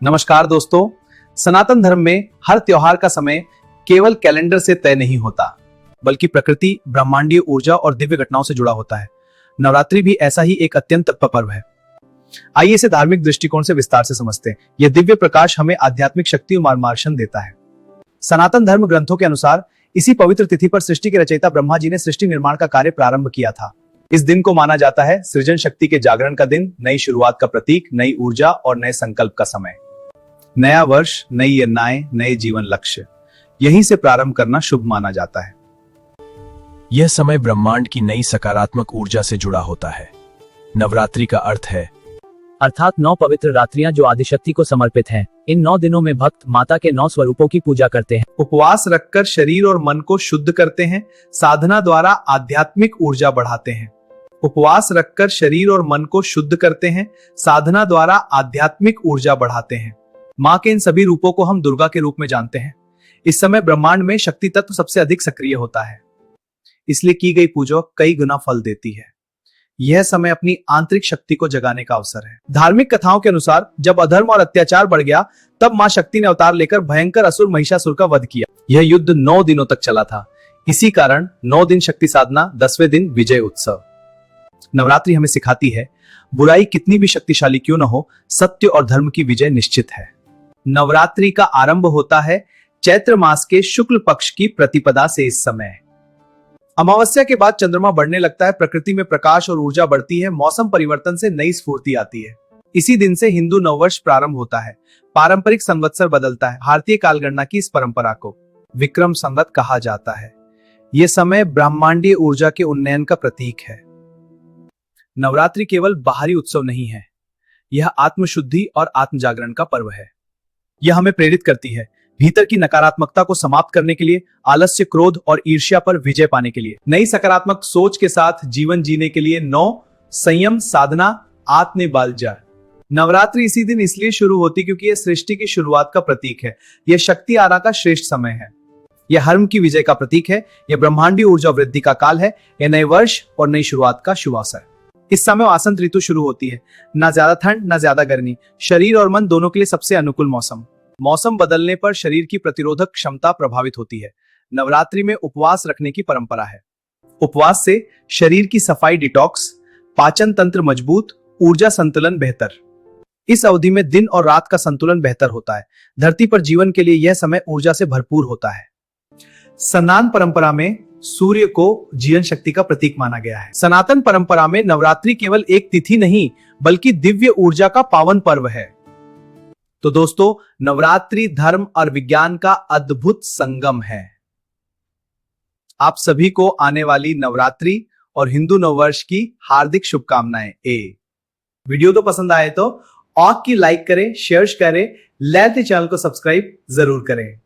नमस्कार दोस्तों। सनातन धर्म में हर त्योहार का समय केवल कैलेंडर से तय नहीं होता, बल्कि प्रकृति, ब्रह्मांडीय ऊर्जा और दिव्य घटनाओं से जुड़ा होता है। नवरात्रि भी ऐसा ही एक अत्यंत पर्व है। आइए इसे धार्मिक दृष्टिकोण से विस्तार से समझते हैं। यह दिव्य प्रकाश हमें आध्यात्मिक शक्ति और मार्गदर्शन देता है। सनातन धर्म ग्रंथों के अनुसार इसी पवित्र तिथि पर सृष्टि के रचयिता ब्रह्मा जी ने सृष्टि निर्माण का कार्य प्रारंभ किया था। इस दिन को माना जाता है सृजन शक्ति के जागरण का दिन, नई शुरुआत का प्रतीक, नई ऊर्जा और नए संकल्प का समय। नया वर्ष, नई योजनाएं, नए जीवन लक्ष्य, यहीं से प्रारंभ करना शुभ माना जाता है। यह समय ब्रह्मांड की नई सकारात्मक ऊर्जा से जुड़ा होता है। नवरात्रि का अर्थ है अर्थात 9 पवित्र रात्रियां जो आदिशक्ति को समर्पित हैं। इन 9 दिनों में भक्त माता के 9 स्वरूपों की पूजा करते हैं। उपवास रखकर शरीर और मन को शुद्ध करते हैं, साधना द्वारा आध्यात्मिक ऊर्जा बढ़ाते हैं। उपवास रखकर शरीर और मन को शुद्ध करते हैं, साधना द्वारा आध्यात्मिक ऊर्जा बढ़ाते हैं। माँ के इन सभी रूपों को हम दुर्गा के रूप में जानते हैं। इस समय ब्रह्मांड में शक्ति तत्व सबसे अधिक सक्रिय होता है, इसलिए की गई पूजा कई गुना फल देती है। यह समय अपनी आंतरिक शक्ति को जगाने का अवसर है। धार्मिक कथाओं के अनुसार जब अधर्म और अत्याचार बढ़ गया, तब मां शक्ति ने अवतार लेकर भयंकर असुर महिषासुर का वध किया। यह युद्ध 9 दिनों तक चला था। इसी कारण 9 दिन शक्ति साधना, 10वें दिन विजय उत्सव। नवरात्रि हमें सिखाती है बुराई कितनी भी शक्तिशाली क्यों न हो, सत्य और धर्म की विजय निश्चित है। नवरात्रि का आरंभ होता है चैत्र मास के शुक्ल पक्ष की प्रतिपदा से। इस समय अमावस्या के बाद चंद्रमा बढ़ने लगता है, प्रकृति में प्रकाश और ऊर्जा बढ़ती है, मौसम परिवर्तन से नई स्फूर्ति आती है। इसी दिन से हिंदू नववर्ष प्रारंभ होता है, पारंपरिक संवत्सर बदलता है। भारतीय कालगणना की इस परंपरा को विक्रम संवत कहा जाता है। यह समय ब्रह्मांडीय ऊर्जा के उन्नयन का प्रतीक है। नवरात्रि केवल बाहरी उत्सव नहीं है, यह आत्मशुद्धि और आत्म जागरण का पर्व है। यह हमें प्रेरित करती है भीतर की नकारात्मकता को समाप्त करने के लिए, आलस्य, क्रोध और ईर्ष्या पर विजय पाने के लिए, नई सकारात्मक सोच के साथ जीवन जीने के लिए। 9 संयम, साधना, आत्मनिर्भरता। नवरात्रि इसी दिन इसलिए शुरू होती क्योंकि यह सृष्टि की शुरुआत का प्रतीक है। यह शक्ति आरा का श्रेष्ठ समय है। यह हर्म की विजय का प्रतीक है। यह ब्रह्मांडीय ऊर्जा वृद्धि का काल है। यह नए वर्ष और नई शुरुआत का शुभ अवसर। इस समय वसंत ऋतु शुरू होती है। ना ज्यादा ठंड, ना ज्यादा गर्मी, शरीर और मन दोनों के लिए सबसे अनुकूल मौसम। मौसम बदलने पर शरीर की प्रतिरोधक क्षमता प्रभावित होती है। नवरात्रि में उपवास रखने की परंपरा है। उपवास से शरीर की सफाई, डिटॉक्स, पाचन तंत्र मजबूत, ऊर्जा संतुलन बेहतर। इस अवधि में दिन और रात का संतुलन बेहतर होता है। धरती पर जीवन के लिए यह समय ऊर्जा से भरपूर होता है। सनातन परंपरा में सूर्य को जीवन शक्ति का प्रतीक माना गया है। सनातन परंपरा में नवरात्रि केवल एक तिथि नहीं, बल्कि दिव्य ऊर्जा का पावन पर्व है। तो दोस्तों, नवरात्रि धर्म और विज्ञान का अद्भुत संगम है। आप सभी को आने वाली नवरात्रि और हिंदू नववर्ष की हार्दिक शुभकामनाएं। वीडियो तो पसंद आए तो की लाइक करें, शेयर करें, लेते चैनल को सब्सक्राइब जरूर करें।